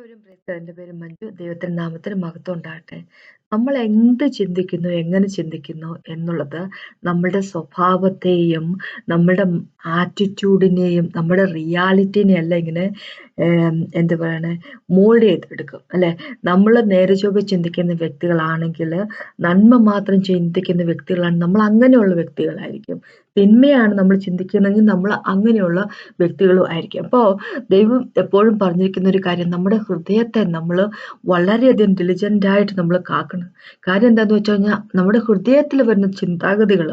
എല്ലാവരും എൻ്റെ പേര് മഞ്ജു. ദൈവത്തിൻ്റെ നാമത്തിന് മഹത്വം ഉണ്ടാകട്ടെ. നമ്മൾ എന്ത് ചിന്തിക്കുന്നു, എങ്ങനെ ചിന്തിക്കുന്നു എന്നുള്ളത് നമ്മളുടെ സ്വഭാവത്തെയും നമ്മളുടെ ആറ്റിറ്റ്യൂഡിനെയും നമ്മുടെ റിയാലിറ്റിനെ എല്ലാം ഇങ്ങനെ എന്താ പറയണേ മോൾഡ് ചെയ്തെടുക്കും അല്ലേ. നമ്മൾ നേരെ ചൊവ്വെ ചിന്തിക്കുന്ന വ്യക്തികളാണെങ്കിൽ, നന്മ മാത്രം ചിന്തിക്കുന്ന വ്യക്തികളാണ് നമ്മൾ, അങ്ങനെയുള്ള വ്യക്തികളായിരിക്കും. തിന്മയാണ് നമ്മൾ ചിന്തിക്കുന്നതെങ്കിൽ നമ്മൾ അങ്ങനെയുള്ള വ്യക്തികളും ആയിരിക്കും. അപ്പോൾ ദൈവം എപ്പോഴും പറഞ്ഞിരിക്കുന്ന ഒരു കാര്യം, നമ്മുടെ ഹൃദയത്തെ നമ്മൾ വളരെയധികം diligent-ആയിട്ട് നമ്മൾ കാക്കണം. കാര്യം എന്താന്ന് വെച്ച് കഴിഞ്ഞാൽ, നമ്മുടെ ഹൃദയത്തിൽ വരുന്ന ചിന്താഗതികൾ,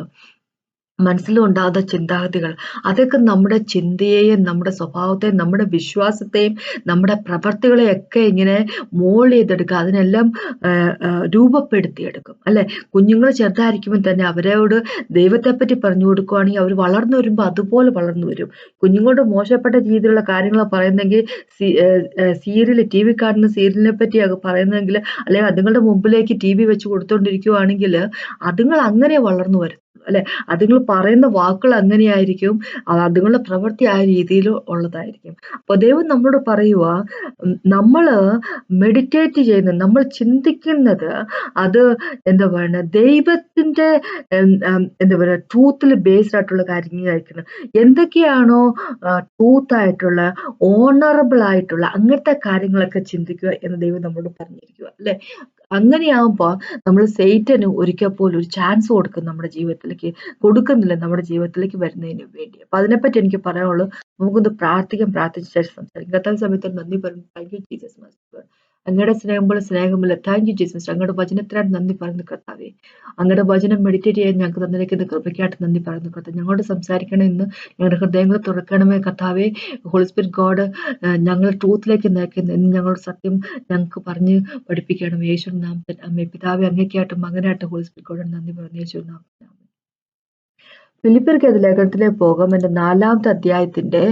മനസ്സിലുണ്ടാകുന്ന ചിന്താഗതികൾ, അതൊക്കെ നമ്മുടെ ചിന്തയെയും നമ്മുടെ സ്വഭാവത്തെയും നമ്മുടെ വിശ്വാസത്തെയും നമ്മുടെ പ്രവർത്തികളെയൊക്കെ ഇങ്ങനെ മോൾഡ് ചെയ്തെടുക്കുക, അതിനെല്ലാം രൂപപ്പെടുത്തിയെടുക്കും അല്ലെ. കുഞ്ഞുങ്ങൾ ചെറുതായിരിക്കുമ്പോൾ തന്നെ അവരോട് ദൈവത്തെപ്പറ്റി പറഞ്ഞു കൊടുക്കുകയാണെങ്കിൽ അവർ വളർന്നു വരുമ്പോൾ അതുപോലെ വളർന്നു വരും. കുഞ്ഞുങ്ങളോട് മോശപ്പെട്ട രീതിയിലുള്ള കാര്യങ്ങൾ പറയുന്നെങ്കിൽ, സീരിയൽ TV കാണുന്ന സീരിയലിനെ പറ്റിയൊക്കെ പറയുന്നെങ്കിൽ, അല്ലെങ്കിൽ അതുങ്ങളുടെ മുമ്പിലേക്ക് TV വെച്ച് കൊടുത്തോണ്ടിരിക്കുകയാണെങ്കിൽ അതുങ്ങൾ അങ്ങനെ വളർന്നു വരും അല്ലെ. അതുങ്ങൾ പറയുന്ന വാക്കുകൾ അങ്ങനെയായിരിക്കും, അതുങ്ങളുടെ പ്രവൃത്തി ആ രീതിയിൽ ഉള്ളതായിരിക്കും. അപ്പൊ ദൈവം നമ്മളോട് പറയുക, നമ്മള് മെഡിറ്റേറ്റ് ചെയ്യുന്നത്, നമ്മൾ ചിന്തിക്കുന്നത്, അത് എന്താ പറയുക, ദൈവത്തിന്റെ എന്താ പറയുക ട്രൂത്തിൽ ബേസ്ഡ് ആയിട്ടുള്ള കാര്യങ്ങളായിരിക്കണം. എന്തൊക്കെയാണോ ട്രൂത്ത് ആയിട്ടുള്ള, ഓണറബിൾ ആയിട്ടുള്ള അങ്ങനത്തെ കാര്യങ്ങളൊക്കെ ചിന്തിക്കുക എന്ന് ദൈവം നമ്മളോട് പറഞ്ഞിരിക്കുക അല്ലെ. അങ്ങനെയാകുമ്പോൾ നമ്മൾ സൈറ്റന് ഒരിക്കൽ പോലും ഒരു ചാൻസ് കൊടുക്കും നമ്മുടെ ജീവിതത്തിലേക്ക് കൊടുക്കുന്നില്ല, നമ്മുടെ ജീവിതത്തിലേക്ക് വരുന്നതിന് വേണ്ടി. അപ്പൊ അതിനെപ്പറ്റി എനിക്ക് പറയാനുള്ളൂ. നമുക്കൊന്ന് പ്രാർത്ഥിച്ച ശേഷം സംസാരിക്കും. കർത്താവ് സമയത്ത് നന്ദി പറയുന്നു. Thank you Jesus master. അങ്ങയുടെ സ്നേഹം പോലെ സ്നേഹമില്ല. Thank you Jesus. അങ്ങയുടെ വചനത്തിനായിട്ട് നന്ദി പറയുന്നു കർത്താവേ. അങ്ങയുടെ വചനം മെഡിറ്റേറ്റ് ചെയ്യാൻ ഞങ്ങൾക്ക് തന്നിരിക്കുന്ന കൃപയ്ക്കായിട്ട് നന്ദി പറയുന്നു കർത്താവ്. ഞങ്ങളോട് സംസാരിക്കണേ, ഇന്ന് ഞങ്ങളുടെ ഹൃദയങ്ങൾ തുറക്കണമേ കർത്താവേ. ഹോളി സ്പിരിറ്റ് ഗോഡ്, ഞങ്ങൾ ട്രൂത്തിലേക്ക് നയിക്കുന്നു. ഇന്ന് ഞങ്ങളുടെ സത്യം ഞങ്ങൾക്ക് പറഞ്ഞ് പഠിപ്പിക്കണം. യേശുവിൻ നാമത്തിൽ അമ്മേ. പിതാവേ, അങ്ങേക്കായിട്ടും മകനായിട്ടും ഹോളി സ്പിരിറ്റ് ഗോഡ് നന്ദി പറയുന്നു. യേശുവിൻ നാമത്തിൽ. ഫിലിപ്പിയർക്ക് ലേഖനത്തിലേക്ക് പോകാം. എൻ്റെ 4-ാമത്തെ അധ്യായത്തിന്റെ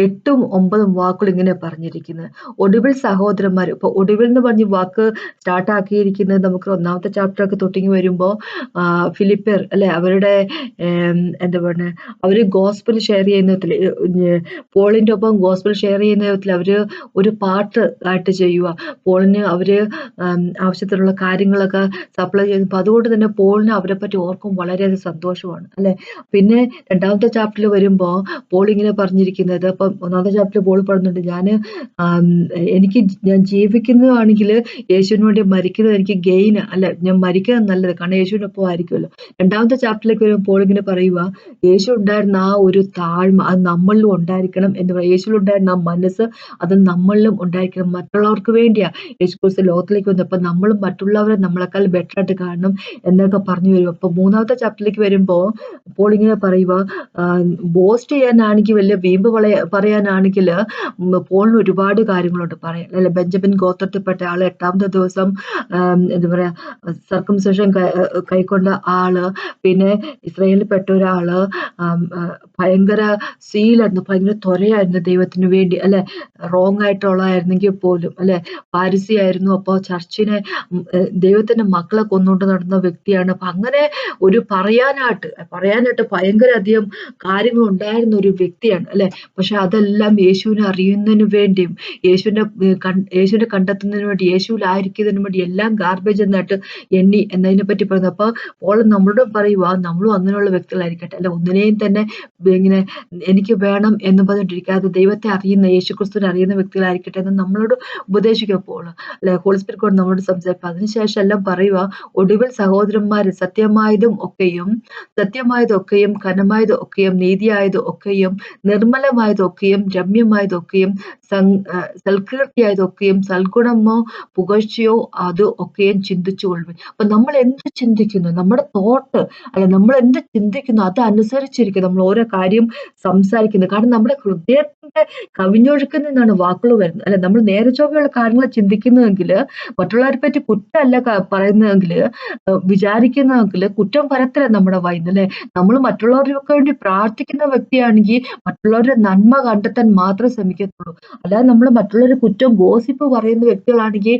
8ഉം 9ഉം വാക്കുകൾ ഇങ്ങനെ പറഞ്ഞിരിക്കുന്നത്, ഒടുവിൽ സഹോദരന്മാർ. ഇപ്പൊ ഒടുവിൽ എന്ന് പറഞ്ഞ് വാക്ക് സ്റ്റാർട്ട് ആക്കിയിരിക്കുന്നത് നമുക്ക് 1-ാമത്തെ ചാപ്റ്ററൊക്കെ തൊട്ടിങ്ങി വരുമ്പോൾ ഫിലിപ്പിയർ അല്ലെ, അവരുടെ എന്താ പറയുക, അവര് ഗോസ്പൽ ഷെയർ ചെയ്യുന്ന വിധത്തിൽ, പോളിന്റെ ഒപ്പം ഗോസ്പൽ ഷെയർ ചെയ്യുന്ന വിധത്തിൽ അവര് ഒരു പാർട്ട് ആയിട്ട് ചെയ്യുക. പോളിന് അവര് ആവശ്യത്തിനുള്ള കാര്യങ്ങളൊക്കെ സപ്ലൈ ചെയ്യുന്നു. അതുകൊണ്ട് തന്നെ പോളിന് അവരെ പറ്റി ഓർക്കും വളരെയധികം സന്തോഷമാണ് അല്ലെ. പിന്നെ 2-ാമത്തെ ചാപ്റ്ററിൽ വരുമ്പോൾ പോൾ ഇങ്ങനെ പറഞ്ഞിരിക്കുന്നത്, ഇപ്പം 1-ാമത്തെ ചാപ്റ്ററിൽ പോൾ പറയുന്നുണ്ട്, ഞാൻ ജീവിക്കുന്നതാണെങ്കിൽ യേശുവിന് വേണ്ടി മരിക്കുന്നത് എനിക്ക് ഗെയിൻ അല്ല, ഞാൻ മരിക്കുന്നത് നല്ലത്, കാരണം യേശുവിനൊപ്പം ആയിരിക്കുമല്ലോ. 2-ാമത്തെ ചാപ്റ്ററിലേക്ക് വരുമ്പോൾ പോൾ ഇങ്ങനെ പറയുക, യേശു ഉണ്ടായിരുന്ന ആ ഒരു താഴ്മ അത് നമ്മളിലും ഉണ്ടായിരിക്കണം എന്ന് പറയും. യേശുവിലുണ്ടായിരുന്ന ആ മനസ്സ് അത് നമ്മളിലും ഉണ്ടായിരിക്കണം. മറ്റുള്ളവർക്ക് വേണ്ടിയാ യേശു ക്രിസ്തു ലോകത്തിലേക്ക് വന്നത്. അപ്പൊ നമ്മളും മറ്റുള്ളവരെ നമ്മളെക്കാൾ ബെറ്റർ ആയിട്ട് കാണണം എന്നൊക്കെ പറഞ്ഞു വരും. അപ്പൊ 3-ാമത്തെ ചാപ്റ്ററിലേക്ക് വരുമ്പോൾ പോൾ ഇങ്ങനെ പറയുക, ബോസ്റ്റ് ചെയ്യാനാണെങ്കിൽ, വലിയ വീമ്പ് പറയാനാണെങ്കിൽ പോളിന് ഒരുപാട് കാര്യങ്ങളുണ്ട് പറയാൻ അല്ലെ. ബെഞ്ചമിൻ ഗോത്രത്തിൽപ്പെട്ട ആള്, 8-ാമത്തെ ദിവസം എന്താ പറയാ സർക്കംസിഷൻ കൈക്കൊണ്ട ആള്, പിന്നെ ഇസ്രായേലിൽ പെട്ട ഒരാള്, ഭയങ്കര സീലായിരുന്നു, ഭയങ്കര ത്വരയായിരുന്നു ദൈവത്തിന് വേണ്ടി അല്ലെ. റോങ് ആയിട്ടുള്ളതായിരുന്നെങ്കിൽ പോലും അല്ലെ, പാരിസി ആയിരുന്നു. അപ്പോൾ ചർച്ചിനെ, ദൈവത്തിന്റെ മക്കളെ കൊന്നുകൊണ്ട് നടന്ന വ്യക്തിയാണ്. അപ്പൊ അങ്ങനെ ഒരു പറയാനായിട്ട് ഭയങ്കര അധികം കാര്യങ്ങൾ ഉണ്ടായിരുന്ന ഒരു വ്യക്തിയാണ് അല്ലെ. പക്ഷെ അതെല്ലാം യേശുവിനെ അറിയുന്നതിന് വേണ്ടിയും, യേശുവിനെ കണ്ടെത്തുന്നതിന് വേണ്ടി, യേശുവിലായിരിക്കുന്നതിന് വേണ്ടി എല്ലാം ഗാർബേജ് എന്നായിട്ട് എണ്ണി എന്നതിനെ പറ്റി പറയുന്നത്. അപ്പൊ പോൾ നമ്മളോട് പറയുക, നമ്മളും അങ്ങനെയുള്ള വ്യക്തികളായിരിക്കട്ടെ അല്ലെ. ഒന്നിനെയും തന്നെ ഇങ്ങനെ എനിക്ക് വേണം എന്ന് പറഞ്ഞിട്ടിരിക്കാതെ ദൈവത്തെ അറിയുന്ന, യേശുക്രിസ്തുവിനെ അറിയുന്ന വ്യക്തികളായിരിക്കട്ടെ എന്ന് നമ്മളോട് ഉപദേശിക്കുക പോൾ അല്ലെ. ഹോളി സ്പിരിറ്റ് കൊണ്ട് നമ്മളോട് സംസാരിക്കും. അതിനുശേഷം എല്ലാം പറയുക, ഒടുവിൽ സഹോദരന്മാര്, സത്യമായതും ഒക്കെയും ഘനമായതൊക്കെയും നീതിയായതൊക്കെയും നിർമ്മലമായതൊക്കെയും രമ്യമായതൊക്കെയും സൽകീർത്തിയായതൊക്കെയും സൽഗുണമോ പുകഴ്ചയോ അത് ഒക്കെയും ചിന്തിച്ചു കൊള്ളുവിൻ. അപ്പൊ നമ്മൾ എന്ത് ചിന്തിക്കുന്നു, നമ്മുടെ തോട്ട് അല്ലെ, നമ്മൾ എന്ത് ചിന്തിക്കുന്നു അതനുസരിച്ചിരിക്കും നമ്മൾ ഓരോ കാര്യം സംസാരിക്കുന്നത്. കാരണം നമ്മുടെ ഹൃദയത്തിന്റെ കവിഞ്ഞൊഴുക്കുന്നതിനാണ് വാക്കുകൾ വരുന്നത് അല്ലെ. നമ്മൾ നേരെ ചൊവ്വയുള്ള കാര്യങ്ങൾ ചിന്തിക്കുന്നതെങ്കിൽ, മറ്റുള്ളവരെ പറ്റി കുറ്റമല്ല പറയുന്നതെങ്കിൽ, വിചാരിക്കുന്നതെങ്കിൽ, കുറ്റം പറയത്തില്ല നമ്മുടെ വായിന്ന് അല്ലെ. നമ്മൾ മറ്റുള്ളവർക്ക് വേണ്ടി പ്രാർത്ഥിക്കുന്ന വ്യക്തിയാണെങ്കിൽ മറ്റുള്ളവരുടെ നന്മ കണ്ടെത്താൻ മാത്രമേ ശ്രമിക്കത്തുള്ളൂ. അല്ലാതെ നമ്മൾ മറ്റുള്ളവരുടെ കുറ്റം, ഗോസിപ്പ് പറയുന്ന വ്യക്തികളാണെങ്കിൽ,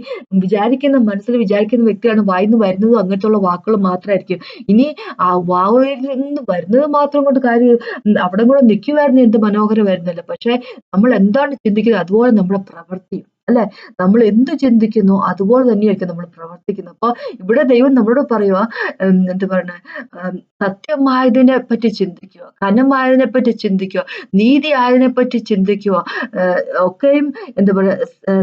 മനസ്സിൽ വിചാരിക്കുന്ന വ്യക്തിയാണ് വായിന്ന് വരുന്നതും അങ്ങനത്തുള്ള വാക്കുകൾ മാത്രമായിരിക്കും. ഇനി ആ വായിൽ നിന്ന് വരുന്നത് മാത്രം കൊണ്ട് കാര്യം, അവിടെ കൂടെ നിൽക്കുമായിരുന്നു എന്ത് മനോഹരമായിരുന്നല്ലോ. പക്ഷെ നമ്മൾ എന്താണ് ചിന്തിക്കുന്നത് അതുപോലെ നമ്മുടെ പ്രവൃത്തി അല്ലെ? നമ്മൾ എന്ത് ചിന്തിക്കുന്നു അതുപോലെ തന്നെയായിരിക്കും നമ്മൾ പ്രവർത്തിക്കുന്നത്. അപ്പൊ ഇവിടെ ദൈവം നമ്മളോട് പറയുക, എന്ത് പറയണേ, സത്യമായതിനെ പറ്റി ചിന്തിക്കുക, ഘനമായതിനെ പറ്റി ചിന്തിക്കുക, നീതി ആയതിനെ പറ്റി ചിന്തിക്കുക, ഒക്കെയും എന്താ പറയാ,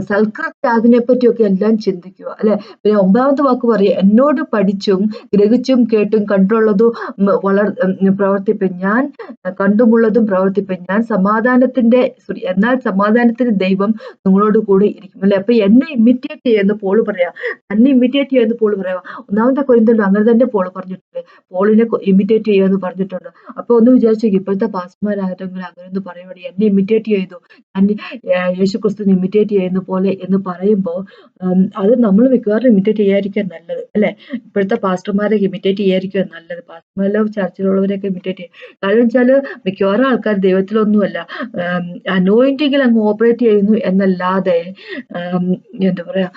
സൽകൃത്യം അതിനെ പറ്റിയൊക്കെ എല്ലാം ചിന്തിക്കുക, അല്ലെ? പിന്നെ 9ാമത്തെ വാക്ക് പറയും, എന്നോട് പഠിച്ചും ഗ്രഹിച്ചും കേട്ടും കണ്ടുള്ളതും പ്രവർത്തിപ്പിൻ, ഞാൻ കണ്ടുമുള്ളതും പ്രവർത്തിപ്പിൻ, ഞാൻ എന്നാൽ സമാധാനത്തിന്റെ ദൈവം നിങ്ങളോട് കൂടി ഇരിക്കും, അല്ലെ? അപ്പൊ എന്നെ ഇമിറ്റേറ്റ് ചെയ്യുന്ന പോള് പറയാ, എന്നെ ഇമിറ്റേറ്റ് ചെയ്യുന്ന പോള് പറയാ. 1 കൊരിന്ത്യരിൽ അങ്ങനെ തന്നെ പോള് പറഞ്ഞിട്ടുണ്ട്, പോളിനെ ഇമിറ്റേറ്റ് ചെയ്യുമെന്ന് പറഞ്ഞിട്ടുണ്ട്. അപ്പൊ ഒന്ന് വിചാരിച്ചു, ഇപ്പോഴത്തെ പാസ്റ്റർമാരാരെങ്കിലും അങ്ങനെ ഒന്ന് പറയുവാടി, എന്നെ ഇമിറ്റേറ്റ് ചെയ്തു, ഞാൻ യേശുക്രിസ്തുവിനെ ഇമിറ്റേറ്റ് ചെയ്യുന്ന പോലെ എന്ന് പറയുമ്പോ, അത് നമ്മൾ മിക്കവാറും ഇമിറ്റേറ്റ് ചെയ്യാതിരിക്കാൻ നല്ലത്, അല്ലെ? ഇപ്പോഴത്തെ പാസ്റ്റർമാരെ ഇമിറ്റേറ്റ് ചെയ്യാതിരിക്കുക നല്ലത്. പാസ്റ്റർമാരോ ചർച്ചിലുള്ളവരെയൊക്കെ ഇമിറ്റേറ്റ് ചെയ്യും. കാരണം വെച്ചാല് മിക്കവാറും ആൾക്കാർ ദൈവത്തിലൊന്നുമല്ല, അനോയിന്റിങ്ങിൽ അങ്ങ് ഓപ്പറേറ്റ് ചെയ്യുന്നു എന്നല്ലാതെ, എന്താ പറയാ,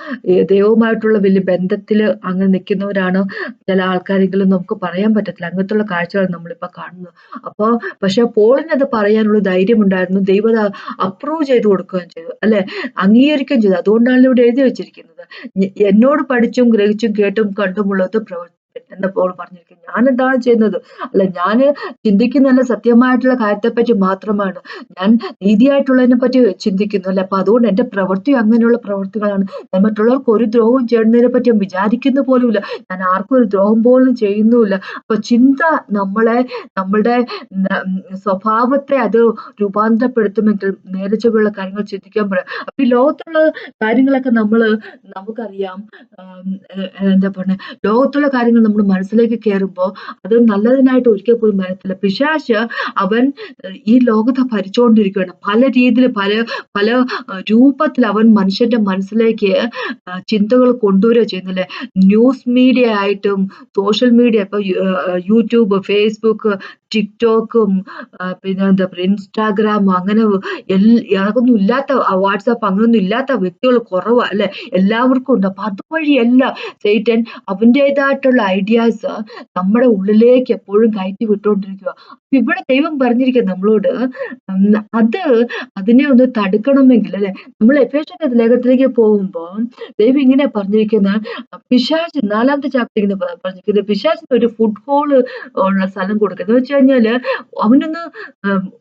ദൈവവുമായിട്ടുള്ള വലിയ ബന്ധത്തിൽ അങ്ങ് നിൽക്കുന്നവരാണ് ചില ആൾക്കാരെങ്കിലും നമുക്ക് പറയാൻ പറ്റത്തില്ല. അങ്ങനത്തുള്ള കാഴ്ചകൾ നമ്മളിപ്പോ കാണുന്നത്. അപ്പൊ പക്ഷെ പോളിന് അത് പറയാനുള്ള ധൈര്യം ഉണ്ടായിരുന്നു. ദൈവം അപ്രൂവ് ചെയ്ത് കൊടുക്കുകയും ചെയ്തു, അല്ലെ? അംഗീകരിക്കുകയും ചെയ്തു. അതുകൊണ്ടാണ് ഇവിടെ എഴുതി വെച്ചിരിക്കുന്നത്, എന്നോട് പഠിച്ചും ഗ്രഹിച്ചും കേട്ടും കണ്ടുമുള്ളത് പ്രവർത്തിപ്പിൻ എന്ന് പോൾ പറഞ്ഞിരിക്കുന്നത്. ഞാൻ എന്താണ് ചെയ്യുന്നത്? അല്ല, ഞാന് ചിന്തിക്കുന്നതല്ല സത്യമായിട്ടുള്ള കാര്യത്തെപ്പറ്റി മാത്രമാണ്, ഞാൻ നീതിയായിട്ടുള്ളതിനെ പറ്റി ചിന്തിക്കുന്നു, അല്ലെ? അപ്പൊ അതുകൊണ്ട് എന്റെ പ്രവൃത്തി അങ്ങനെയുള്ള പ്രവൃത്തികളാണ്. ഞാൻ മറ്റുള്ളവർക്ക് ഒരു ദ്രോഹവും ചെയ്യുന്നതിനെ പറ്റി വിചാരിക്കുന്ന പോലുമില്ല, ഞാൻ ആർക്കും ഒരു ദ്രോഹം പോലും ചെയ്യുന്നുമില്ല. അപ്പൊ ചിന്ത നമ്മളുടെ സ്വഭാവത്തെ അത് രൂപാന്തരപ്പെടുത്തുമെങ്കിൽ നേരെ ചൊവ്വയുള്ള കാര്യങ്ങൾ ചിന്തിക്കാൻ പറയാം. അപ്പൊ ഈ ലോകത്തുള്ള കാര്യങ്ങളൊക്കെ നമുക്കറിയാം, എന്താ പറയുക, ലോകത്തുള്ള കാര്യങ്ങൾ നമ്മൾ മനസ്സിലേക്ക് കയറുമ്പോ അത് നല്ലതിനായിട്ട് ഒരിക്കൽ പോലും വരത്തില്ല. പിശാച് അവൻ ഈ ലോകത്തെ ഭരിച്ചുകൊണ്ടിരിക്കുകയാണ്. പല രീതിയിൽ പല പല രൂപത്തിൽ അവൻ മനുഷ്യന്റെ മനസ്സിലേക്ക് ചിന്തകൾ കൊണ്ടുവരിക ചെയ്യുന്നില്ലേ? ന്യൂസ് മീഡിയ ആയിട്ടും സോഷ്യൽ മീഡിയ, ഇപ്പൊ യൂട്യൂബ്, ഫേസ്ബുക്ക്, ടിക്ടോക്കും, പിന്നെ എന്താ പറയുക, ഇൻസ്റ്റാഗ്രാം, അങ്ങനെ അതൊന്നും ഇല്ലാത്ത, വാട്സാപ്പ് അങ്ങനൊന്നും ഇല്ലാത്ത വ്യക്തികൾ കുറവാ, അല്ലെ? എല്ലാവർക്കും ഉണ്ട്. അപ്പൊ അതുവഴിയെല്ലാം സൈറ്റൻ അവന്റേതായിട്ടുള്ള ഐഡിയാസ് നമ്മുടെ ഉള്ളിലേക്ക് എപ്പോഴും കയറ്റി വിട്ടുകൊണ്ടിരിക്കുക. ഇവിടെ ദൈവം പറഞ്ഞിരിക്കുന്നത് നമ്മളോട്, അതിനെ ഒന്ന് തടുക്കണമെങ്കിൽ, അല്ലെ, നമ്മൾ എഫേസ്യരുടെ ലേഖനത്തിലേക്ക് പോകുമ്പോ ദൈവം ഇങ്ങനെ പറഞ്ഞിരിക്കുന്ന, പിശാച് 4ാമത്തെ ചാപ്റ്റർ ഇങ്ങനെ പറഞ്ഞിരിക്കുന്നത്, പിശാചിന് ഒരു ഫുഡ് ഹോള് ഉള്ള സ്ഥലം കൊടുക്കരുത്. എന്ന് വെച്ച് കഴിഞ്ഞാല് അവനൊന്ന്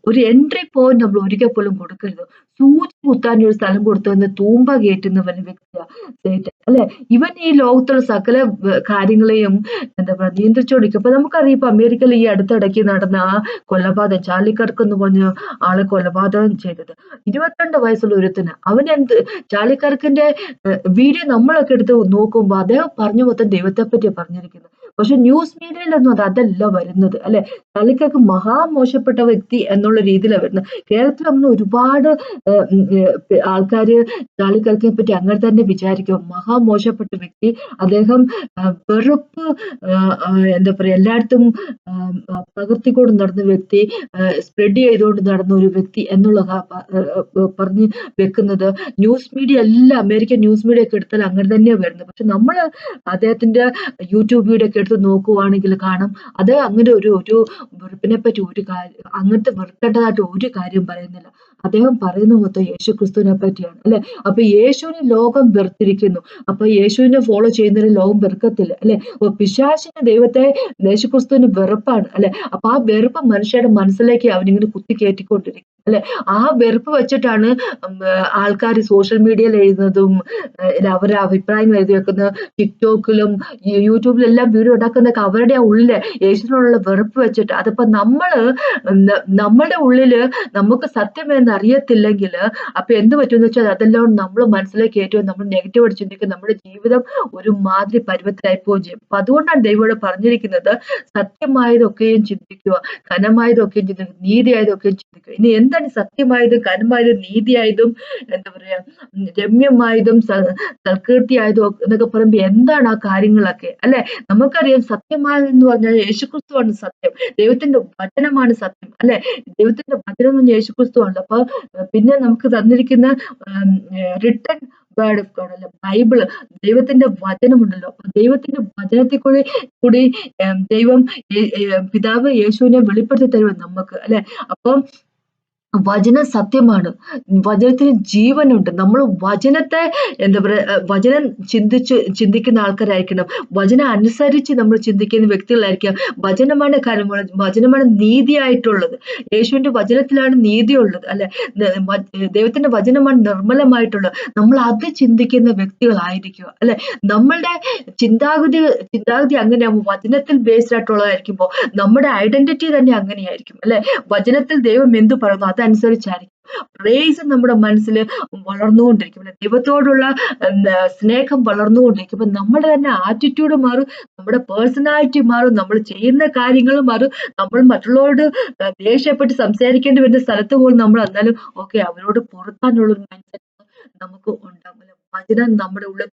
ഒരു എൻട്രി പോയിന്റ് നമ്മൾ ഒരിക്കൽ പോലും കൊടുക്കരുത്. സൂചി കുത്താൻ ഒരു സ്ഥലം കൊടുത്തുവന്ന് തൂമ്പ കയറ്റുന്ന വ്യക്തിയാ സൈറ്റൻ, അല്ലെ? ഇവൻ ഈ ലോകത്തുള്ള സകല കാര്യങ്ങളെയും എന്താ പറയാ നിയന്ത്രിച്ചുകൊണ്ടിരിക്കും. അപ്പൊ നമുക്കറിയാം, ഇപ്പൊ അമേരിക്കയിൽ ഈ അടുത്തിടയ്ക്ക് നടന്ന ആ കൊലപാതകം, ചാർലി കർക്ക് എന്ന് പറഞ്ഞ ആളെ കൊലപാതകം ചെയ്തത്, 22 വയസ്സുള്ള ഒരുത്തന്. ചാർലി കർക്കിന്റെ വീഡിയോ നമ്മളൊക്കെ എടുത്ത് നോക്കുമ്പോ അദ്ദേഹം പറഞ്ഞു മൊത്തം ദൈവത്തെ പറ്റിയാ പറഞ്ഞിരിക്കുന്നത്. പക്ഷെ ന്യൂസ് മീഡിയയിലൊന്നും അതല്ല വരുന്നത്, അല്ലെ? ചാർലിക്കർക്ക് മഹാമോശപ്പെട്ട വ്യക്തി എന്നുള്ള രീതിയിലാണ് വരുന്നത്. കേരളത്തിൽ അങ്ങനെ ഒരുപാട് ആൾക്കാര് ചാർലിക്കർക്കിനെ പറ്റി അങ്ങനെ തന്നെ വിചാരിക്കും, മഹാമോശപ്പെട്ട വ്യക്തി, അദ്ദേഹം വെറുപ്പ്, എന്താ പറയാ, എല്ലായിടത്തും പകർത്തിക്കൊണ്ട് നടന്ന വ്യക്തി, സ്പ്രെഡ് ചെയ്തുകൊണ്ട് നടന്ന ഒരു വ്യക്തി എന്നുള്ള പറഞ്ഞ് വെക്കുന്നത്. ന്യൂസ് മീഡിയ എല്ലാം, അമേരിക്കൻ ന്യൂസ് മീഡിയ ഒക്കെ എടുത്താൽ അങ്ങനെ തന്നെയാണ് വരുന്നത്. പക്ഷെ നമ്മൾ അദ്ദേഹത്തിന്റെ യൂട്യൂബ് വീഡിയോ ഒക്കെ എടുത്ത് നോക്കുവാണെങ്കിൽ കാണാം, അത് അങ്ങനെ ഒരു വെറുപ്പിനെ പറ്റി ഒരു കാര്യം, അങ്ങനത്തെ വെറുക്കേണ്ടതായിട്ട് ഒരു കാര്യം പറയുന്നില്ല. അദ്ദേഹം പറയുന്ന മൊത്തം യേശുക്രിസ്തുവിനെ പറ്റിയാണ്, അല്ലെ? അപ്പൊ യേശുവിനെ ലോകം വെറുത്തിരിക്കുന്നു. അപ്പൊ യേശുവിനെ ഫോളോ ചെയ്യുന്നതിന് ലോകം വെറുക്കത്തില്ല, അല്ലെ? അപ്പൊ പിശാചിന് ദൈവത്തെ, യേശുക്രിസ്തുവിന് വെറുപ്പാണ്, അല്ലെ? അപ്പൊ ആ വെറുപ്പ് മനുഷ്യരുടെ മനസ്സിലേക്ക് അവനിങ്ങനെ കുത്തി കയറ്റിക്കൊണ്ടിരിക്കും, അല്ലെ? ആ വെറുപ്പ് വെച്ചിട്ടാണ് ആൾക്കാർ സോഷ്യൽ മീഡിയയിൽ എഴുതുന്നതും, അവരുടെ അഭിപ്രായങ്ങൾ എഴുതി വെക്കുന്ന, ടിക്ടോക്കിലും യൂട്യൂബിലും എല്ലാം വീഡിയോ ഉണ്ടാക്കുന്നതൊക്കെ അവരുടെ ഉള്ളില് യേശുവിനോടുള്ള വെറുപ്പ് വെച്ചിട്ട്. അതിപ്പോ നമ്മുടെ ഉള്ളില് നമുക്ക് സത്യം എന്ന് അറിയത്തില്ലെങ്കിൽ അപ്പൊ എന്ത് പറ്റുമെന്ന് വെച്ചാൽ അതെല്ലാം നമ്മൾ മനസ്സിലേക്ക് ഏറ്റവും നമ്മൾ നെഗറ്റീവ് ആയിട്ട് ചിന്തിക്കും, നമ്മുടെ ജീവിതം ഒരു മാതിരി പരുവത്തിലായി പോവുകയും ചെയ്യും. അപ്പൊ അതുകൊണ്ടാണ് ദൈവം ഇവിടെ പറഞ്ഞിരിക്കുന്നത്, സത്യമായതൊക്കെയും ചിന്തിക്കുക, ഘനമായതൊക്കെയും ചിന്തിക്കുക, നീതിയായതൊക്കെയും ചിന്തിക്കുക. ഇനി എന്താണ് സത്യമായതും ഘനമായതും നീതിയായതും എന്താ പറയാ രമ്യമായതും സൽകീർത്തിയായതും എന്നൊക്കെ പറയുമ്പോ എന്താണ് ആ കാര്യങ്ങളൊക്കെ, അല്ലെ? നമുക്കറിയാം സത്യമായതെന്ന് പറഞ്ഞാൽ യേശുക്രിസ്തുവാണ് സത്യം, ദൈവത്തിന്റെ വചനമാണ് സത്യം, അല്ലെ? ദൈവത്തിന്റെ വചനം എന്ന് പറഞ്ഞാൽ യേശുക്രിസ്തുവാണ്. അപ്പൊ പിന്നെ നമുക്ക് തന്നിരിക്കുന്ന റിട്ടൺ വേർഡ് ഓഫ് ഗോഡ്, അല്ലെ, ബൈബിള്, ദൈവത്തിന്റെ വചനമുണ്ടല്ലോ. അപ്പൊ ദൈവത്തിന്റെ വചനത്തിൽ കൂടി ദൈവം പിതാവ് യേശുവിനെ വെളിപ്പെടുത്തി തരുവാൻ നമുക്ക്, അല്ലെ? അപ്പം വചനം സത്യമാണ്. വചനത്തിന് ജീവനുണ്ട്. നമ്മള് വചനത്തെ എന്താ പറയാ വചനം ചിന്തിക്കുന്ന ആൾക്കാരായിരിക്കണം. വചനം അനുസരിച്ച് നമ്മൾ ചിന്തിക്കുന്ന വ്യക്തികളായിരിക്കാം. വചനമാണ് കാര്യമുള്ളത്. വചനമാണ് നീതിയായിട്ടുള്ളത്. യേശുവിന്റെ വചനത്തിലാണ് നീതിയുള്ളത് അല്ലെ. ദൈവത്തിന്റെ വചനമാണ് നിർമ്മലമായിട്ടുള്ളത്. നമ്മൾ അത് ചിന്തിക്കുന്ന വ്യക്തികളായിരിക്കുക അല്ലെ. നമ്മളുടെ ചിന്താഗതി ചിന്താഗതി അങ്ങനെയാകുമ്പോൾ വചനത്തിൽ ബേസ്ഡ് ആയിട്ടുള്ളതായിരിക്കുമ്പോ നമ്മുടെ ഐഡന്റിറ്റി തന്നെ അങ്ങനെയായിരിക്കും അല്ലെ. വചനത്തിൽ ദൈവം എന്ത് പറയുന്നു അതനുസരിച്ചായിരിക്കും. പ്രേസ് നമ്മുടെ മനസ്സിൽ വളർന്നുകൊണ്ടിരിക്കും അല്ലെ. ദൈവത്തോടുള്ള സ്നേഹം വളർന്നുകൊണ്ടിരിക്കും. അപ്പൊ നമ്മുടെ തന്നെ ആറ്റിറ്റ്യൂഡ് മാറും, നമ്മുടെ പേഴ്സണാലിറ്റി മാറും, നമ്മൾ ചെയ്യുന്ന കാര്യങ്ങൾ മാറും. നമ്മൾ മറ്റുള്ളവരോട് ദേഷ്യപ്പെട്ട് സംസാരിക്കേണ്ടി വരുന്ന സ്ഥലത്ത് പോലും നമ്മൾ എന്നാലും ഓക്കെ അവരോട് പൊറുക്കാനുള്ള ഒരു മൈൻഡ് സെറ്റ് നമുക്ക് ഉണ്ടാകും. വചനം നമ്മുടെ ഉള്ളിൽ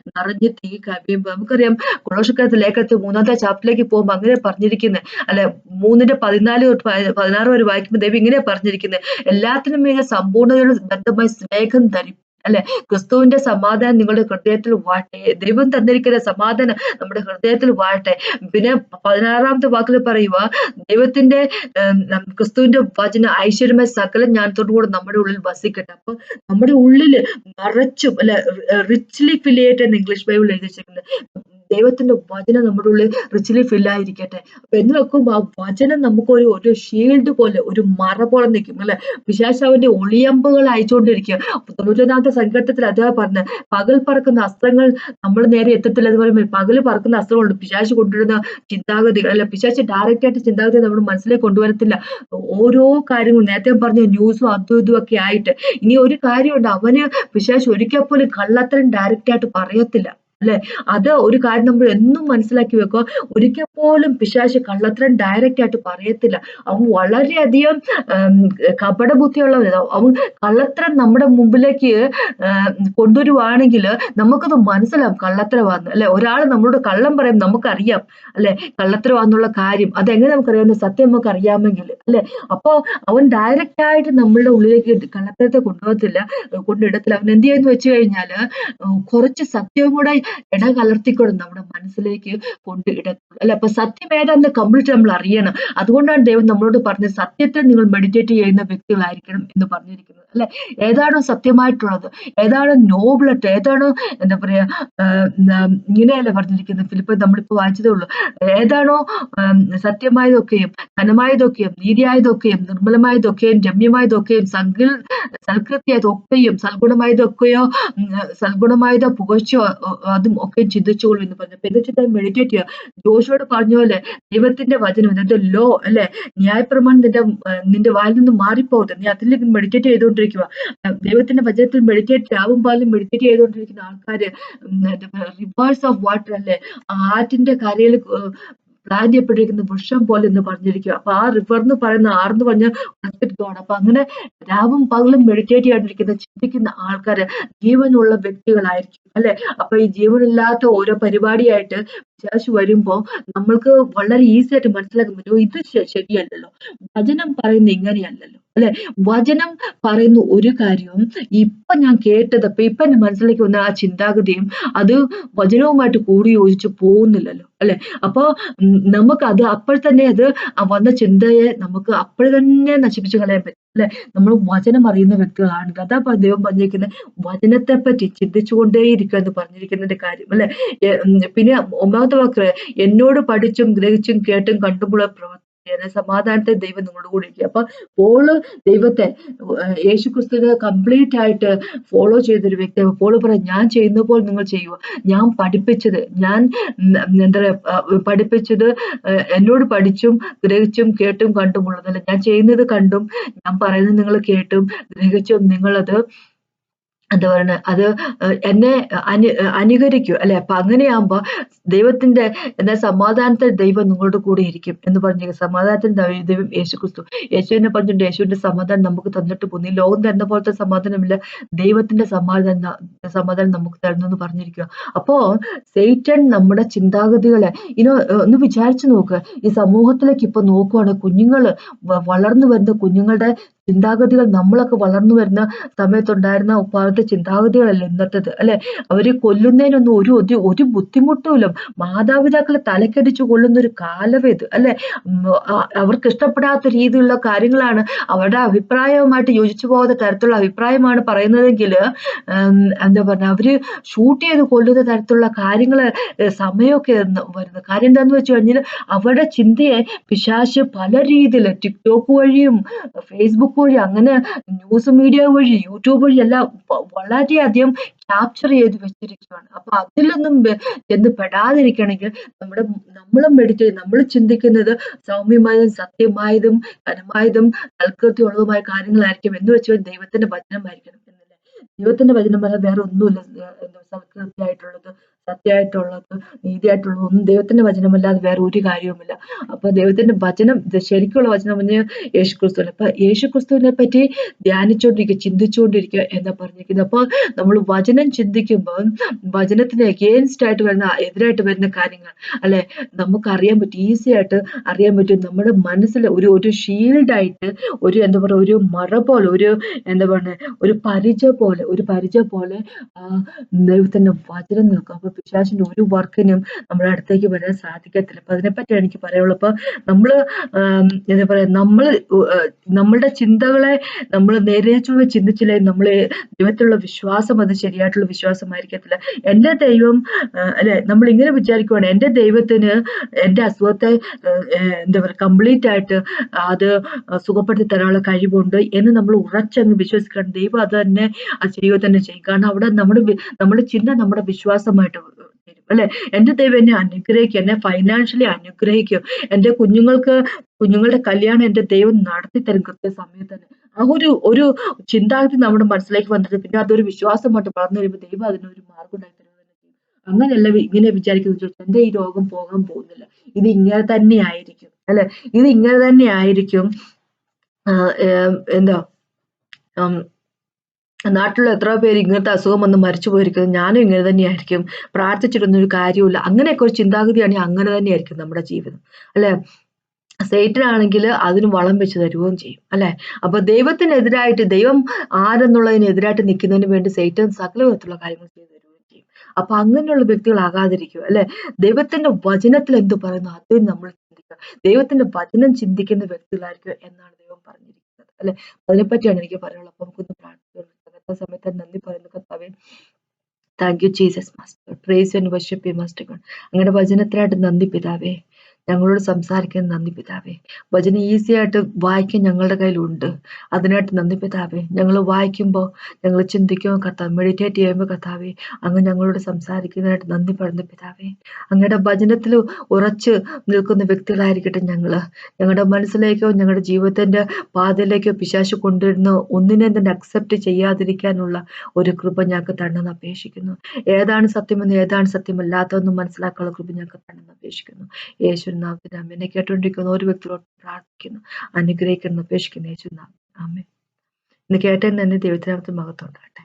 നിറഞ്ഞ് തീ കവിയുമ്പോ നമുക്കറിയാം കൊളോഷ്യക്കാരത്തെ ലേഖനത്തിൽ 3-ാമത്തെ ചാപ്റ്ററിലേക്ക് പോകുമ്പോ അങ്ങനെ പറഞ്ഞിരിക്കുന്നത് അല്ലെ. 3:14-16 വരെ വായിക്കുമ്പോൾ ദൈവം ഇങ്ങനെ പറഞ്ഞിരിക്കുന്നത്, എല്ലാത്തിനും മീതെ സമ്പൂർണ്ണതയുടെ ബന്ധമായി സ്നേഹം ധരിക്കും അല്ലെ. ക്രിസ്തുവിന്റെ സമാധാനം നിങ്ങളുടെ ഹൃദയത്തിൽ വാഴട്ടെ. ദൈവം തന്നിരിക്കുന്ന സമാധാനം നമ്മുടെ ഹൃദയത്തിൽ വാഴട്ടെ. പിന്നെ 16-ാമത്തെ വാക്കിൽ പറയുക, ദൈവത്തിന്റെ ക്രിസ്തുവിന്റെ വചന ഐശ്വര്യമായ സകല ജ്ഞാനത്തോടു കൂടെ നമ്മുടെ ഉള്ളിൽ വസിക്കട്ടെ. അപ്പൊ നമ്മുടെ ഉള്ളില് നിറച്ചും അല്ലെ റിച്ച്ലി ഫില്ലേറ്റ് എന്ന് ഇംഗ്ലീഷ് ബൈബിൾ എഴുതി വെച്ചിട്ടുണ്ട്. ദൈവത്തിന്റെ വചനം നമ്മുടെ ഉള്ളിൽ റിച്ച്ലി ഫില്ലായിരിക്കട്ടെ. അപ്പൊ എന്ന് വെക്കുമ്പോ ആ വചനം നമുക്കൊരു ഒരു ഷീൽഡ് പോലെ ഒരു മറ പോലെ നിൽക്കും അല്ലെ. പിശാച് അവന്റെ ഒളിയമ്പുകൾ അയച്ചുകൊണ്ടിരിക്കുക. 91-ാമത്തെ സങ്കീർത്തനത്തിൽ അതാ പറഞ്ഞ പകൽ പറക്കുന്ന അസ്ത്രങ്ങൾ നമ്മൾ നേരെ എത്തത്തില്ല എന്ന് പറയുമ്പോൾ പകല് പറക്കുന്ന അസ്ത്രങ്ങളുണ്ട്. പിശാച് കൊണ്ടുവരുന്ന ചിന്താഗതികൾ അല്ല, പിശാച് ഡയറക്റ്റ് ആയിട്ട് ചിന്താഗതി നമ്മുടെ മനസ്സിലേക്ക് കൊണ്ടുവരത്തില്ല. ഓരോ കാര്യങ്ങളും നേരത്തെ പറഞ്ഞ ന്യൂസും അതും ഇതും ഒക്കെ ആയിട്ട്. ഇനി ഒരു കാര്യമുണ്ട്, അവന് പിശാച് ഒരിക്കൽ പോലും കള്ളത്തരം ഡയറക്റ്റ് ആയിട്ട് പറയത്തില്ല അല്ലെ. അത് ഒരു കാര്യം നമ്മൾ എന്നും മനസ്സിലാക്കി വെക്കുക. ഒരിക്കൽ പോലും പിശാച് കള്ളത്തരം ഡയറക്റ്റ് ആയിട്ട് പറയത്തില്ല. അവൻ വളരെയധികം കപടബുദ്ധിയുള്ളവനാണ്. അവൻ കള്ളത്തരം നമ്മുടെ മുമ്പിലേക്ക് കൊണ്ടുവരുവാണെങ്കിൽ നമുക്കത് മനസ്സിലാവും കള്ളത്തരമാണെന്ന് അല്ലെ. ഒരാൾ നമ്മളോട് കള്ളം പറയും, നമുക്കറിയാം അല്ലെ കള്ളത്തരമാണെന്നുള്ള കാര്യം. അതെങ്ങനെ നമുക്കറിയാവുന്ന സത്യം നമുക്ക് അറിയാമെങ്കിൽ അല്ലെ. അപ്പൊ അവൻ ഡയറക്റ്റ് ആയിട്ട് നമ്മളുടെ ഉള്ളിലേക്ക് കള്ളത്തരത്തെ കൊണ്ടിടത്തില്ല. അവൻ എന്ത് ചെയ്യുന്നു വെച്ച് കഴിഞ്ഞാല് കുറച്ച് സത്യവും കൂടെ ഇടകലർത്തിക്കൊണ്ട് നമ്മുടെ മനസ്സിലേക്ക് ഇടത്തുള്ളൂ അല്ലെ. അപ്പൊ സത്യം ഏതാണെന്ന് കംപ്ലീറ്റ് നമ്മൾ അറിയണം. അതുകൊണ്ടാണ് ദൈവം നമ്മളോട് പറഞ്ഞത് സത്യത്തിൽ നിങ്ങൾ മെഡിറ്റേറ്റ് ചെയ്യുന്ന വ്യക്തികളായിരിക്കണം എന്ന് പറഞ്ഞിരിക്കുന്നത് അല്ലെ. ഏതാണോ സത്യമായിട്ടുള്ളത്, ഏതാണോ നോബിളായിട്ട്, ഏതാണോ എന്താ പറയാ ഇങ്ങനെയല്ലേ പറഞ്ഞിരിക്കുന്നത് ഫിലിപ്പ് നമ്മളിപ്പോ വായിച്ചതേ ഉള്ളൂ. ഏതാണോ സത്യമായതൊക്കെയും ഘനമായതൊക്കെയും നീതിയായതൊക്കെയും നിർമ്മലമായതൊക്കെയും രമ്യമായതൊക്കെയും സൽകൃത്യായതൊക്കെയും സൽഗുണമായതോ പുകഴ്ചയോ അതും ഒക്കെ ചിന്തിച്ചോളൂ എന്ന് പറഞ്ഞു. അപ്പൊ എന്താ വെച്ചാൽ മെഡിറ്റേറ്റ് ചെയ്യുക. ജോഷുവോട് പറഞ്ഞ പോലെ ദൈവത്തിന്റെ വചനം അതായത് ലോ അല്ലെ, ന്യായപ്രമാണം നിന്റെ വായിൽ നിന്ന് മാറിപ്പോകരുത്. നീ അതിലേക്ക് മെഡിറ്റേറ്റ് ചെയ്തുകൊണ്ടിരിക്കുക. ദൈവത്തിന്റെ വചനത്തിൽ മെഡിറ്റേറ്റ് രാവും പാലും മെഡിറ്റേറ്റ് ചെയ്തുകൊണ്ടിരിക്കുന്ന ആൾക്കാര് റിവേഴ്സ് ഓഫ് വാട്ടർ അല്ലെ, ആറ്റിന്റെ കരയിൽ പ്ലാൻ ചെയ്യപ്പെട്ടിരിക്കുന്ന വൃക്ഷം പോലെ എന്ന് പറഞ്ഞിരിക്കുക. അപ്പൊ ആ റിവർ എന്ന് പറയുന്ന ആർന്ന് പറഞ്ഞ ഗോഡ്. അപ്പൊ അങ്ങനെ രാവും പകലും മെഡിറ്റേറ്റ് ചെയ്യാണ്ടിരിക്കുന്ന ചിന്തിക്കുന്ന ആൾക്കാര് ജീവനുള്ള വ്യക്തികളായിരിക്കും അല്ലെ. അപ്പൊ ഈ ജീവനില്ലാത്ത ഓരോ പരിപാടിയായിട്ട് പിശാച് വരുമ്പോ നമ്മൾക്ക് വളരെ ഈസി ആയിട്ട് മനസ്സിലാക്കാൻ പറ്റും, ഇത് ശരിയല്ലല്ലോ, വചനം പറയുന്ന ഇങ്ങനെയല്ലല്ലോ അല്ലെ. വചനം പറയുന്ന ഒരു കാര്യവും ഇപ്പൊ ഞാൻ കേട്ടത് ഇപ്പൊ എന്റെ മനസ്സിലേക്ക് വന്ന ആ ചിന്താഗതിയും അത് വചനവുമായിട്ട് കൂടി യോജിച്ച് പോകുന്നില്ലല്ലോ അല്ലെ. അപ്പൊ നമുക്ക് അത് അപ്പോൾ തന്നെ അത് വന്ന ചിന്തയെ നമുക്ക് അപ്പോൾ തന്നെ നശിപ്പിച്ചു കളയാൻ പറ്റും അല്ലെ. നമ്മൾ വചനം അറിയുന്ന വ്യക്തികളാണെങ്കിൽ അതാ ദൈവം പറഞ്ഞിരിക്കുന്നത് വചനത്തെ പറ്റി ചിന്തിച്ചുകൊണ്ടേയിരിക്കുക എന്ന് പറഞ്ഞിരിക്കുന്നതിന്റെ കാര്യം അല്ലെ. പിന്നെ 9-ാമത്തെ വാക്ക്, എന്നോട് പഠിച്ചും ഗ്രഹിച്ചും കേട്ടും കണ്ടുമുള്ള പ്രവർത്തി സമാധാനത്തെ ദൈവം നിങ്ങളുടെ കൂടെ ഇരിക്കുക. അപ്പൊ പോള് ദൈവത്തെ യേശു ക്രിസ്തുവിനെ കംപ്ലീറ്റ് ആയിട്ട് ഫോളോ ചെയ്തൊരു വ്യക്തി. പോള് പറയാം, ഞാൻ ചെയ്യുന്ന പോലെ നിങ്ങൾ ചെയ്യുക. ഞാൻ പഠിപ്പിച്ചത് എന്താ പറയാ പഠിപ്പിച്ചത് എന്നോട് പഠിച്ചും ഗ്രഹിച്ചും കേട്ടും കണ്ടുമുള്ളതല്ല. ഞാൻ ചെയ്യുന്നത് കണ്ടും ഞാൻ പറയുന്നത് നിങ്ങൾ കേട്ടും ഗ്രഹിച്ചും നിങ്ങളത് എന്താ പറയണേ അത് എന്നെ അനുകരിക്കും അല്ലെ. അപ്പൊ അങ്ങനെയാകുമ്പോ ദൈവത്തിന്റെ എന്താ സമാധാനത്തിൽ ദൈവം നിങ്ങളുടെ കൂടെ ഇരിക്കും എന്ന് പറഞ്ഞു. സമാധാനത്തിന്റെ ദൈവം യേശു ക്രിസ്തു. യേശുവിനെ പറഞ്ഞിട്ടുണ്ട് യേശുവിന്റെ സമാധാനം നമുക്ക് തന്നിട്ട് പോകുന്നു. ഈ ലോകം തരുന്ന പോലത്തെ സമാധാനമില്ല, ദൈവത്തിന്റെ സമാധാനം നമുക്ക് തരുന്നു എന്ന് പറഞ്ഞിരിക്കുക. അപ്പോ സൈറ്റൻ നമ്മുടെ ചിന്താഗതികളെ ഒന്ന് വിചാരിച്ചു നോക്ക്. ഈ സമൂഹത്തിലേക്ക് ഇപ്പൊ നോക്കുവാണ്, കുഞ്ഞുങ്ങള് വളർന്നു വരുന്ന കുഞ്ഞുങ്ങളുടെ ചിന്താഗതികൾ നമ്മളൊക്കെ വളർന്നു വരുന്ന സമയത്തുണ്ടായിരുന്ന പോലത്തെ ചിന്താഗതികളല്ല ഇന്നത്തേത് അല്ലെ. അവര് കൊല്ലുന്നതിനൊന്നും ഒരു ബുദ്ധിമുട്ടുമില്ല. മാതാപിതാക്കളെ തലക്കടിച്ചു കൊല്ലുന്ന ഒരു കാലം ഇത് അല്ലെ. അവർക്ക് ഇഷ്ടപ്പെടാത്ത രീതിയിലുള്ള കാര്യങ്ങളാണ്, അവരുടെ അഭിപ്രായവുമായിട്ട് യോജിച്ചു പോകാത്ത തരത്തിലുള്ള അഭിപ്രായമാണ് പറയുന്നതെങ്കിൽ എന്താ പറഞ്ഞ അവര് ഷൂട്ട് ചെയ്ത് കൊല്ലുന്ന തരത്തിലുള്ള കാര്യങ്ങള് സമയമൊക്കെ വരുന്നത്. കാര്യം എന്താന്ന് വെച്ച് കഴിഞ്ഞാൽ അവരുടെ ചിന്തയെ പിശാച് പല രീതിയിൽ ടിക്ടോക്ക് വഴിയും ഫേസ്ബുക്ക് വഴി അങ്ങനെ ന്യൂസ് മീഡിയ വഴി യൂട്യൂബ് വഴി എല്ലാം വളരെയധികം ക്യാപ്ചർ ചെയ്ത് വെച്ചിരിക്കുകയാണ്. അപ്പൊ അതിലൊന്നും ചെന്ന് പെടാതിരിക്കണമെങ്കിൽ നമ്മളും മെഡിറ്റേറ്റ്, നമ്മൾ ചിന്തിക്കുന്നത് സൗമ്യമായതും സത്യമായതും ഘനമായതും സൽകൃത്യമുള്ളതുമായ കാര്യങ്ങളായിരിക്കും എന്ന് വെച്ചാൽ ദൈവത്തിന്റെ വചനമായിരിക്കണം എന്നല്ലേ. ദൈവത്തിന്റെ വചനം പറയാൻ വേറെ ഒന്നുമില്ല. സൽകൃത്യമായിട്ടുള്ളത്, സത്യമായിട്ടുള്ളത്, നീതിയായിട്ടുള്ളത് ഒന്നും ദൈവത്തിന്റെ വചനമല്ലാതെ വേറെ ഒരു കാര്യവുമില്ല. അപ്പൊ ദൈവത്തിന്റെ വചനം, ശരിക്കുള്ള വചനം പറഞ്ഞ യേശുക്രിസ്തു. അപ്പൊ യേശുക്രിസ്തുവിനെ പറ്റി ധ്യാനിച്ചുകൊണ്ടിരിക്കുക, ചിന്തിച്ചുകൊണ്ടിരിക്കുക എന്നാ പറഞ്ഞിരിക്കുന്നത്. അപ്പൊ നമ്മൾ വചനം ചിന്തിക്കുമ്പോൾ വചനത്തിന് എഗെയിൻസ്റ്റ് ആയിട്ട് വരുന്ന, എതിരായിട്ട് വരുന്ന കാര്യങ്ങൾ അല്ലെ നമുക്കറിയാൻ പറ്റും, ഈസി ആയിട്ട് അറിയാൻ പറ്റും. നമ്മുടെ മനസ്സിൽ ഒരു ഷീൽഡായിട്ട്, ഒരു എന്താ പറയുക, ഒരു മറ പോലെ, ഒരു എന്താ പറയുക, ഒരു പരിച പോലെ ദൈവത്തിന്റെ വചനം നിൽക്കും. അപ്പൊ പിശാചിന്റെ ഒരു വർക്കിനും നമ്മുടെ അടുത്തേക്ക് വരാൻ സാധിക്കത്തില്ല. അപ്പൊ അതിനെപ്പറ്റിയാണ് എനിക്ക് പറയാനുള്ളത്. അപ്പൊ നമ്മള് എന്താ പറയാ, നമ്മളുടെ ചിന്തകളെ നമ്മൾ നേരെ ചൊവ്വെ ചിന്തിച്ചില്ലെങ്കിൽ നമ്മള് ദൈവത്തിലുള്ള വിശ്വാസം അത് ശരിയായിട്ടുള്ള വിശ്വാസമായിരിക്കത്തില്ല. എന്റെ ദൈവം അല്ലെ, നമ്മൾ ഇങ്ങനെ വിചാരിക്കുവാണ്, എന്റെ ദൈവത്തിന് എന്റെ അസുഖത്തെ എന്താ പറയുക കംപ്ലീറ്റ് ആയിട്ട് അത് സുഖപ്പെടുത്തി തരാനുള്ള കഴിവുണ്ട് എന്ന് നമ്മൾ ഉറച്ചങ്ങ് വിശ്വസിക്കണം. ദൈവം അത് തന്നെ ചെയ്യുക തന്നെ ചെയ്യും. കാരണം അവിടെ നമ്മുടെ ചിന്ത നമ്മുടെ വിശ്വാസമായിട്ട് വരും അല്ലെ. എന്റെ ദൈവം എന്നെ അനുഗ്രഹിക്കും, എന്നെ ഫൈനാൻഷ്യലി അനുഗ്രഹിക്കും, എന്റെ കുഞ്ഞുങ്ങളുടെ കല്യാണം എന്റെ ദൈവം നടത്തി തരും കൃത്യസമയത്ത് തന്നെ. ആ ഒരു ചിന്താഗതി നമ്മുടെ മനസ്സിലേക്ക് വന്നിട്ട് പിന്നെ അതൊരു വിശ്വാസമായിട്ട് വളർന്നു കഴിയുമ്പോൾ ദൈവം അതിനൊരു മാർഗം ഉണ്ടാക്കി തരുക തന്നെ ചെയ്യും. അങ്ങനെയല്ല ഇങ്ങനെ വിചാരിക്കുന്നത്, എന്റെ ഈ രോഗം പോകാൻ പോകുന്നില്ല, ഇത് ഇങ്ങനെ തന്നെ ആയിരിക്കും അല്ലെ, ഇത് ഇങ്ങനെ തന്നെ ആയിരിക്കും. എന്താ നാട്ടിലുള്ള എത്രയോ പേര് ഇങ്ങനത്തെ അസുഖം വന്ന് മരിച്ചു പോയിരിക്കുന്നത്, ഞാനും ഇങ്ങനെ തന്നെയായിരിക്കും, പ്രാർത്ഥിച്ചിട്ടൊന്നും ഒരു കാര്യമില്ല, അങ്ങനെയൊക്കെ ഒരു ചിന്താഗതിയാണെങ്കിൽ അങ്ങനെ തന്നെയായിരിക്കും നമ്മുടെ ജീവിതം അല്ലെ. സൈറ്റനാണെങ്കിൽ അതിന് വളം വെച്ച് തരുകയും ചെയ്യും അല്ലെ. അപ്പൊ ദൈവത്തിനെതിരായിട്ട്, ദൈവം ആരെന്നുള്ളതിനെതിരായിട്ട് നിൽക്കുന്നതിന് വേണ്ടി സൈറ്റൻ സകല വിധത്തിലുള്ള കാര്യങ്ങൾ ചെയ്തു തരുകയും ചെയ്യും. അപ്പൊ അങ്ങനെയുള്ള വ്യക്തികളാകാതിരിക്കുക അല്ലെ. ദൈവത്തിന്റെ വചനത്തിൽ എന്ത് പറയുന്നു അത് നമ്മൾ ചിന്തിക്കുക. ദൈവത്തിന്റെ വചനം ചിന്തിക്കുന്ന വ്യക്തികളായിരിക്കും എന്നാണ് ദൈവം പറഞ്ഞിരിക്കുന്നത് അല്ലെ. അതിനെപ്പറ്റിയാണ് എനിക്ക് പറയാനുള്ളത്. അപ്പൊ നമുക്കൊന്ന് പ്രാർത്ഥിക്കാം. സമയത്ത് നന്ദി പറയുന്നു കർത്താവേ. Thank you Jesus master. Praise and worship you master God. അങ്ങയുടെ വചനത്തിനായിട്ട് നന്ദി പിതാവേ. ഞങ്ങളോട് സംസാരിക്കാൻ നന്ദി പിതാവേ. വചനം ഈസി ആയിട്ട് വായിക്കാൻ ഞങ്ങളുടെ കയ്യിലുണ്ട്. അതിനായിട്ട് നന്ദി പിതാവേ. ഞങ്ങൾ വായിക്കുമ്പോൾ, ഞങ്ങൾ ചിന്തിക്കുമ്പോൾ കർത്താവ്, മെഡിറ്റേറ്റ് ചെയ്യുമ്പോൾ കർത്താവേ, അങ്ങ് ഞങ്ങളോട് സംസാരിക്കുന്നതിനായിട്ട് നന്ദി പറയുന്നു പിതാവേ. അങ്ങയുടെ വചനത്തിൽ ഉറച്ച് നിൽക്കുന്ന വ്യക്തികളായിരിക്കട്ടെ ഞങ്ങൾ. ഞങ്ങളുടെ മനസ്സിലേക്കോ ഞങ്ങളുടെ ജീവിതത്തിന്റെ പാതയിലേക്കോ പിശാച് കൊണ്ടുവരുന്ന ഒന്നിനെ തന്നെ അക്സെപ്റ്റ് ചെയ്യാതിരിക്കാനുള്ള ഒരു കൃപ ഞങ്ങൾക്ക് തരണമെന്ന് അപേക്ഷിക്കുന്നു. ഏതാണ് സത്യമെന്ന് ഏതാണ് സത്യമല്ലാത്തതെന്ന് മനസ്സിലാക്കാനുള്ള കൃപ ഞങ്ങൾക്ക് തരണമെന്ന് അപേക്ഷിക്കുന്നു. യേശു നാമത്തിൽ എന്നെ കേട്ടുകൊണ്ടിരിക്കുന്ന ഒരു വ്യക്തിയോട് പ്രാർത്ഥിക്കുന്നു, അനുഗ്രഹിക്കണം, അപേക്ഷിക്കുന്നു യേശു നാമത്തിൽ. ആമേൻ. ഇന്ന് കേട്ടതിന് തന്നെ ദൈവത്തിനാമത്തിൽ മഹത്വം ഉണ്ടാകട്ടെ.